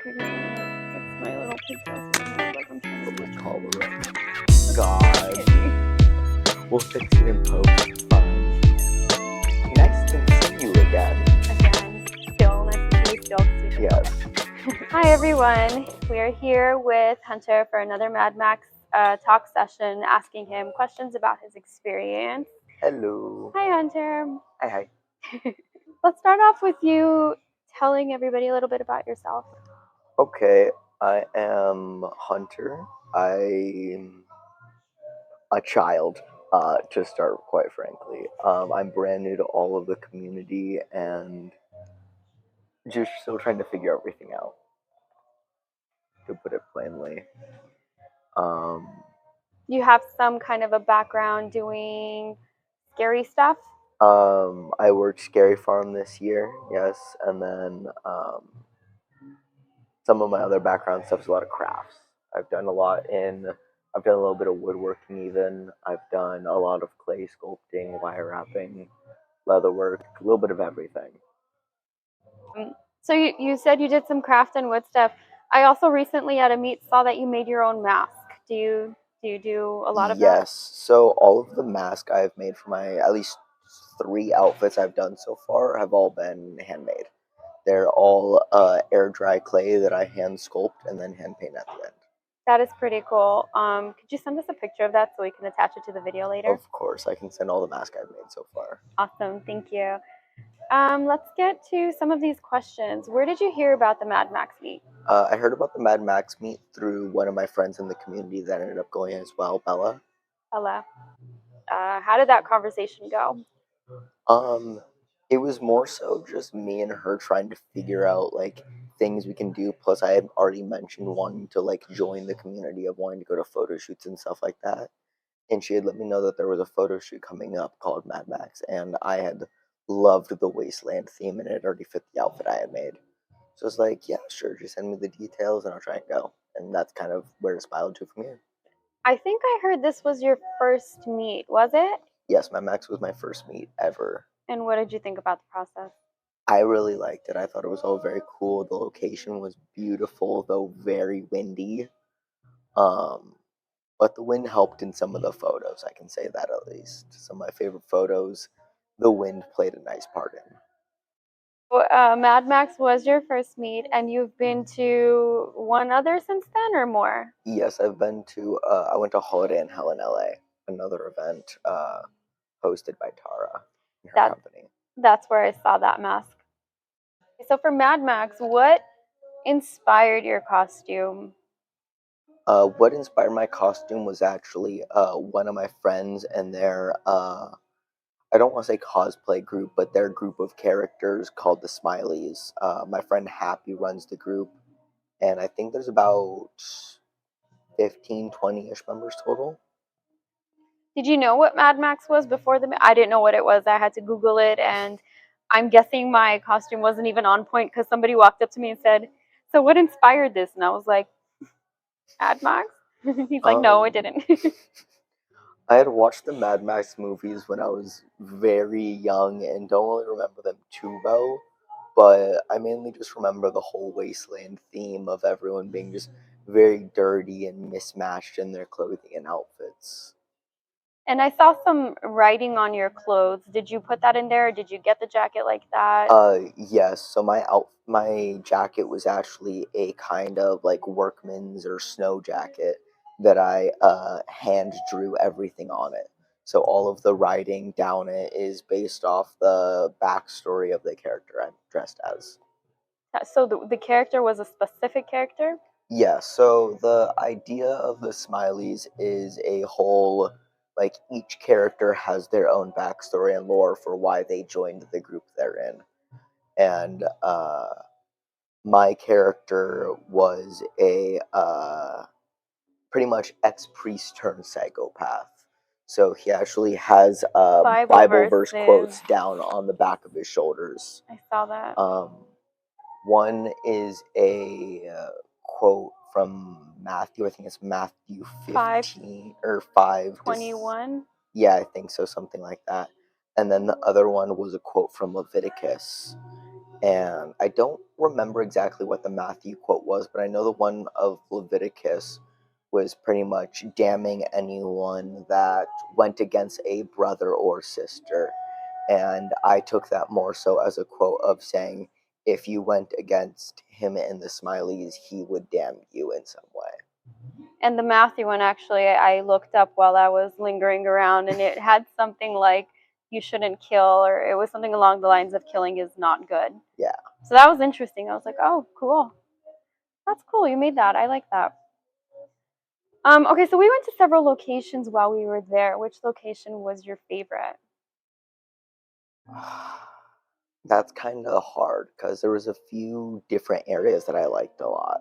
It's my little princess. Like I'm trying to Let's call her up. God. We'll fix it in post. Fine. Nice to see you again. Again, still nice to see you still. Yes. Hi everyone. We are here with Hunter for another MadMax talk session, asking him questions about his experience. Hello. Hi Hunter. Hi. Let's start off with you telling everybody a little bit about yourself. Okay, I am Hunter. I'm a child, to start, quite frankly. I'm brand new to all of the community and just still trying to figure everything out, to put it plainly. You have some kind of a background doing scary stuff? I worked Scary Farm this year, yes, and then some of my other background stuff is a lot of crafts. I've done a little bit of woodworking even. I've done a lot of clay sculpting, wire wrapping, leather work, a little bit of everything. So you said you did some craft and wood stuff. I also recently at a meet saw that you made your own mask. Do you do a lot of that? Yes, so all of the masks I've made for my at least 3 outfits I've done so far have all been handmade. They're all air dry clay that I hand sculpt and then hand paint at the end. That is pretty cool. Could you send us a picture of that so we can attach it to the video later? Of course, I can send all the masks I've made so far. Awesome, thank you. Let's get to some of these questions. Where did you hear about the MadMax meet? I heard about the MadMax meet through one of my friends in the community that ended up going as well, Bella. Bella. How did that conversation go? It was more so just me and her trying to figure out like things we can do. Plus, I had already mentioned wanting to like join the community of wanting to go to photo shoots and stuff like that. And she had let me know that there was a photo shoot coming up called MadMax, and I had loved the wasteland theme, and it already fit the outfit I had made. So I was like, yeah, sure, just send me the details, and I'll try and go. And that's kind of where it spiraled to from here. I think I heard this was your first meet, was it? Yes, MadMax was my first meet ever. And what did you think about the process? I really liked it. I thought it was all very cool. The location was beautiful, though very windy. But the wind helped in some of the photos. I can say that at least. Some of my favorite photos, the wind played a nice part in. MadMax was your first meet, and you've been to one other since then, or more? Yes, I've been to. I went to Holiday in Hell in LA, another event hosted by Tara and her company. That's where I saw that mask. So for MadMax, what inspired your costume? What inspired my costume was actually one of my friends and their I don't want to say cosplay group, but their group of characters called the Smileys. My friend Happy runs the group, and I think there's about 15, 20-ish members total. Did you know what MadMax was before the? I didn't know what it was. I had to Google it, and I'm guessing my costume wasn't even on point because somebody walked up to me and said, "So what inspired this?" And I was like, "MadMax." He's like, "No, it didn't." I had watched the MadMax movies when I was very young and don't really remember them too well, but I mainly just remember the whole wasteland theme of everyone being just very dirty and mismatched in their clothing and outfits. And I saw some writing on your clothes. Did you put that in there, or did you get the jacket like that? Yes. So my jacket was actually a kind of like workman's or snow jacket that I hand drew everything on it. So all of the writing down it is based off the backstory of the character I'm dressed as. So the character was a specific character? Yeah, so the idea of the Smileys is a whole, like, each character has their own backstory and lore for why they joined the group they're in. And my character was a pretty much ex-priest turned psychopath. So he actually has Bible verse quotes down on the back of his shoulders. I saw that. One is a quote from Matthew. I think it's Matthew 15 or 5:21. Yeah, I think so, something like that. And then the other one was a quote from Leviticus. And I don't remember exactly what the Matthew quote was, but I know the one of Leviticus was pretty much damning anyone that went against a brother or sister. And I took that more so as a quote of saying, if you went against him in the Smileys, he would damn you in some way. And the Matthew one, actually, I looked up while I was lingering around, and it had something like, you shouldn't kill, or it was something along the lines of killing is not good. Yeah. So that was interesting. I was like, oh, cool. That's cool. You made that. I like that. Okay, so we went to several locations while we were there. Which location was your favorite? That's kind of hard because there was a few different areas that I liked a lot.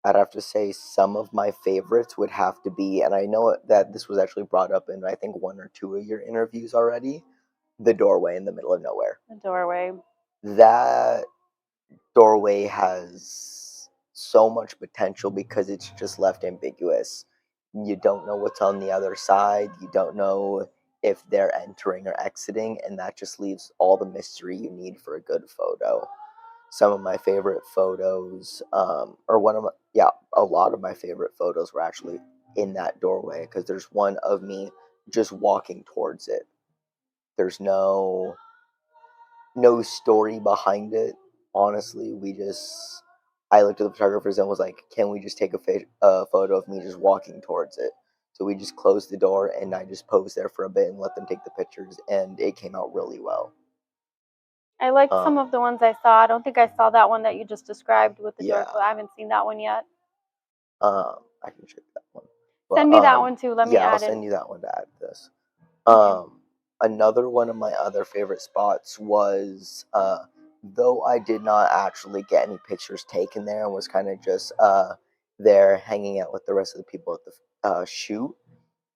I'd have to say some of my favorites would have to be, and I know that this was actually brought up in I think one or two of your interviews already, the doorway in the middle of nowhere. The doorway. That doorway has so much potential because it's just left ambiguous. You don't know what's on the other side. You don't know if they're entering or exiting, and that just leaves all the mystery you need for a good photo. Some of my favorite photos, or one of my, yeah, a lot of my favorite photos were actually in that doorway because there's one of me just walking towards it. There's no story behind it. Honestly, I looked at the photographers and was like, "Can we just take a photo of me just walking towards it?" So we just closed the door and I just posed there for a bit and let them take the pictures, and it came out really well. I liked some Um, of the ones I saw. I don't think I saw that one that you just described with the door yeah, closed. I haven't seen that one yet. I can show you that one, but Send me that one too. Let me yeah, I'll add it. send you that one to add to this. Okay. Another one of my other favorite spots was, though I did not actually get any pictures taken there and was kind of just there hanging out with the rest of the people at the shoot.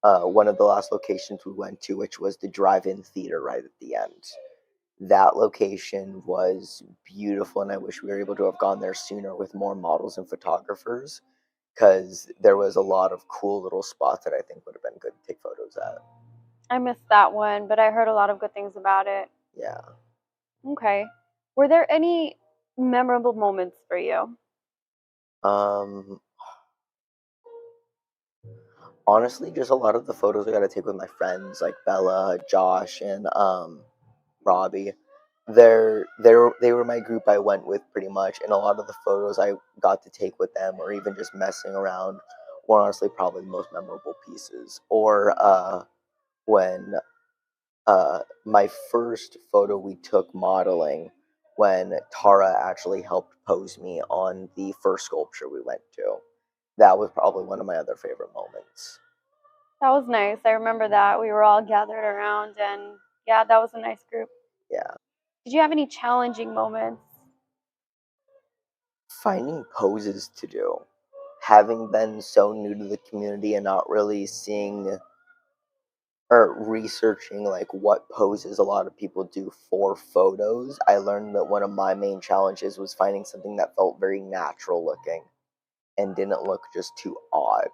One of the last locations we went to, which was the drive-in theater right at the end. That location was beautiful, and I wish we were able to have gone there sooner with more models and photographers because there was a lot of cool little spots that I think would have been good to take photos at. I missed that one, but I heard a lot of good things about it. Yeah. Okay. Were there any memorable moments for you? Um, Honestly, just a lot of the photos I got to take with my friends like Bella, Josh, and Robbie. They were my group I went with pretty much, and a lot of the photos I got to take with them, or even just messing around, were honestly probably the most memorable pieces. Or when my first photo we took modeling, when Tara actually helped pose me on the first sculpture we went to. That was probably one of my other favorite moments. That was nice. I remember that. We were all gathered around, and yeah, that was a nice group. Yeah. Did you have any challenging moments? Finding poses to do. Having been so new to the community and not really seeing or researching like what poses a lot of people do for photos, I learned that one of my main challenges was finding something that felt very natural looking and didn't look just too odd.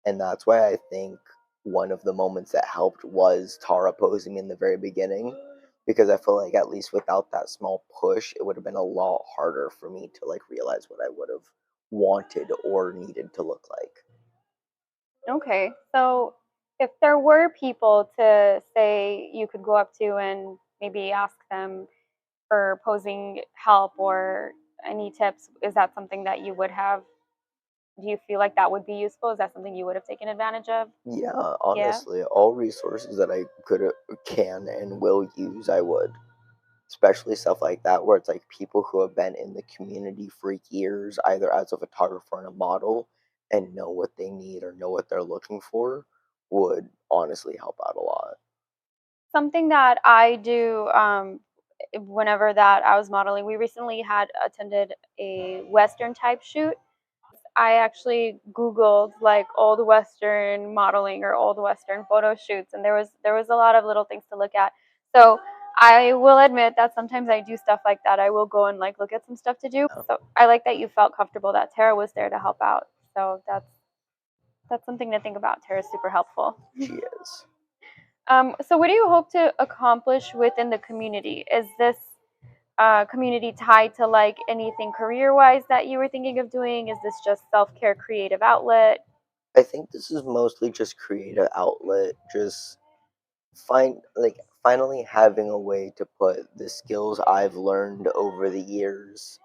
And that's why I think one of the moments that helped was Tara posing in the very beginning, because I feel like at least without that small push, it would have been a lot harder for me to like realize what I would have wanted or needed to look like. Okay. So, if there were people to say you could go up to and maybe ask them for posing help or any tips, is that something that you would have? Do you feel like that would be useful? Is that something you would have taken advantage of? Yeah, Yeah. honestly, all resources that I can and will use, I would. Especially stuff like that, where it's like people who have been in the community for years, either as a photographer and a model, and know what they need or know what they're looking for, would honestly help out a lot. Something that I do whenever that I was modeling, we recently had attended a Western type shoot. I actually Googled like old Western modeling or old Western photo shoots, and there was a lot of little things to look at. So I will admit that sometimes I do stuff like that. I will go and like look at some stuff to do. So I like that you felt comfortable that Tara was there to help out. So that's something to think about. Tara's super helpful. She is. So what do you hope to accomplish within the community? Is this community tied to like anything career-wise that you were thinking of doing? Is this just self-care creative outlet? I think this is mostly just creative outlet, just finally having a way to put the skills I've learned over the years,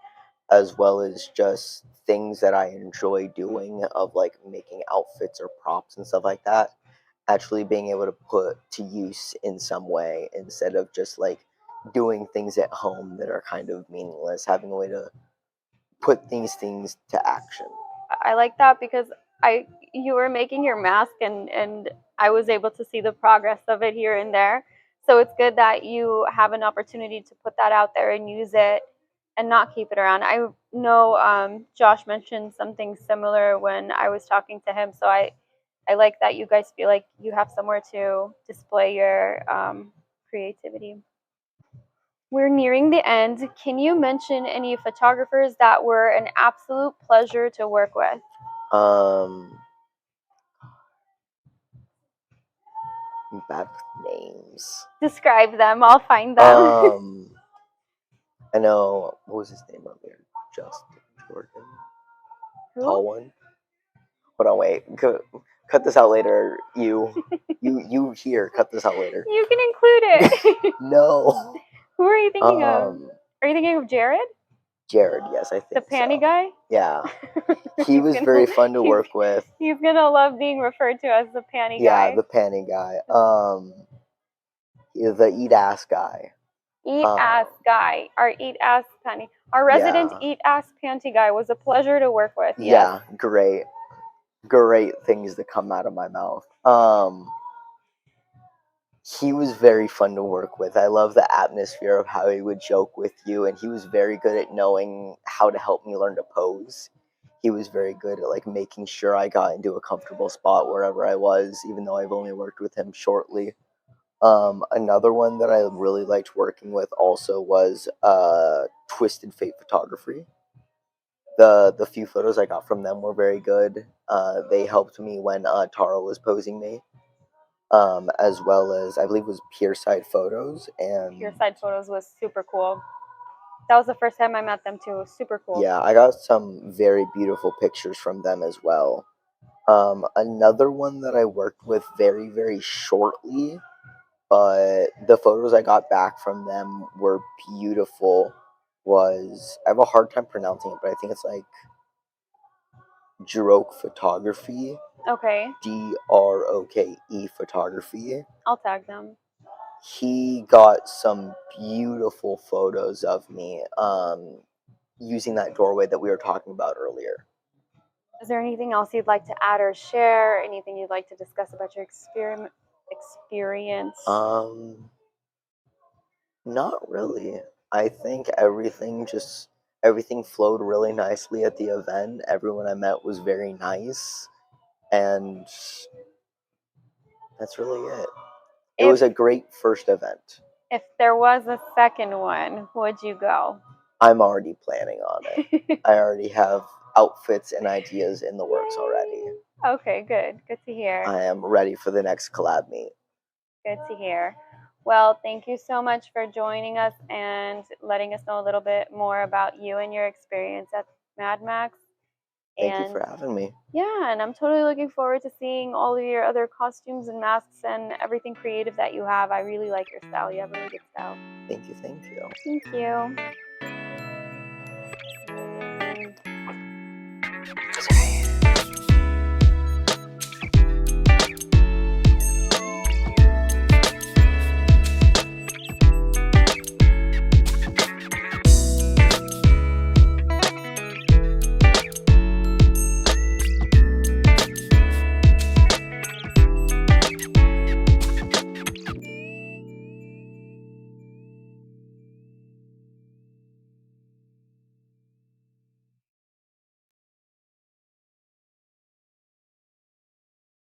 as well as just things that I enjoy doing of like making outfits or props and stuff like that, actually being able to put to use in some way instead of just like doing things at home that are kind of meaningless, having a way to put these things to action. I like that because I you were making your mask and I was able to see the progress of it here and there. So it's good that you have an opportunity to put that out there and use it and not keep it around. I know Josh mentioned something similar when I was talking to him. So I like that you guys feel like you have somewhere to display your creativity. We're nearing the end. Can you mention any photographers that were an absolute pleasure to work with? Um, I'm bad with names. Describe them. I'll find them. Um, I know what was his name earlier? Justin Jordan, tall Who? one. Hold on, wait. Cut this out later. You here? Cut this out later. You can include it. No. Who are you thinking of? Um, Are you thinking of Jared, Jared. Yes, I the think panty so. guy? Yeah, he He's was gonna, very fun to he's, work with. he's gonna love being referred to as the panty Yeah, guy. the panning guy. The eat ass guy. Eat Um, ass guy. Our eat ass panty. Our resident yeah, eat ass panty guy was a pleasure to work with. Yes. yeah, great things that come out of my mouth. He was very fun to work with. I love the atmosphere of how he would joke with you, and he was very good at knowing how to help me learn to pose. He was very good at like making sure I got into a comfortable spot wherever I was, even though I've only worked with him shortly. Another one that I really liked working with also was Twisted Fate Photography. The few photos I got from them were very good. They helped me when Tara was posing me, as well as I believe it was Pure Side Photos Pure and side photos was super cool. That was the first time I met them too. Super cool. yeah, I got some very beautiful pictures from them as well. Another one that I worked with very shortly, but the photos I got back from them were beautiful. Was I have a hard time pronouncing it, but I think it's like Droke Photography. Okay. DROKE Photography. I'll tag them. He got some beautiful photos of me using that doorway that we were talking about earlier. Is there anything else you'd like to add or share? Anything you'd like to discuss about your experience? Not really. I think everything flowed really nicely at the event. Everyone I met was very nice, and that's really it. It If was a great first event. if there was a second one, would you go? I'm already planning on it. I already have outfits and ideas in the works already. Okay, good. Good to hear. I am ready for the next collab meet. Good to hear. Well, thank you so much for joining us and letting us know a little bit more about you and your experience at MadMax. Thank you And for having me. yeah, and I'm totally looking forward to seeing all of your other costumes and masks and everything creative that you have. I really like your style. You have a really good style. Thank you. Thank you. Thank you. Mm.